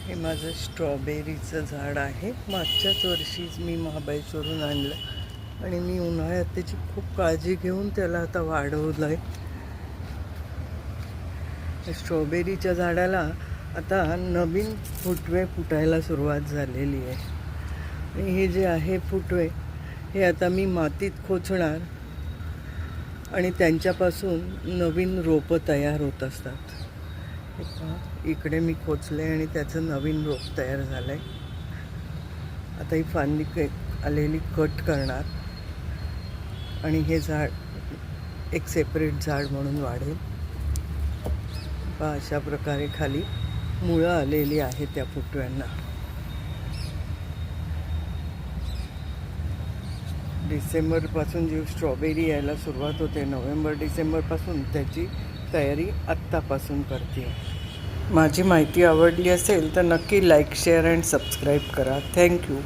हे माझं स्ट्रॉबेरीचं झाड आहे. मागच्याच वर्षीच मी महाबळेश्वरून आणलं आणि मी उन्हाळ्यात त्याची खूप काळजी घेऊन त्याला आता वाढवलं आहे. स्ट्रॉबेरीच्या झाडाला आता नवीन फुटवे फुटायला सुरुवात झालेली आहे. आणि हे जे आहे फुटवे हे आता मी मातीत खोचणार आणि त्यांच्यापासून नवीन रोपं तयार होत असतात. इकडे मी खोचले आणि त्याचं नवीन रोप तयार झालं आहे. आता ही फांदी आलेली कट करणार आणि हे झाड एक सेपरेट झाड म्हणून वाढेल. अशा प्रकारे खाली मुळं आलेली आहे त्या फुटव्यांना. डिसेंबरपासून जी स्ट्रॉबेरी यायला सुरुवात होते, नोव्हेंबर डिसेंबरपासून, त्याची तयारी आत्तापासून करते. माझी माहिती आवडली असेल तर नक्की लाईक, शेअर अँड सबस्क्राईब करा. थँक्यू.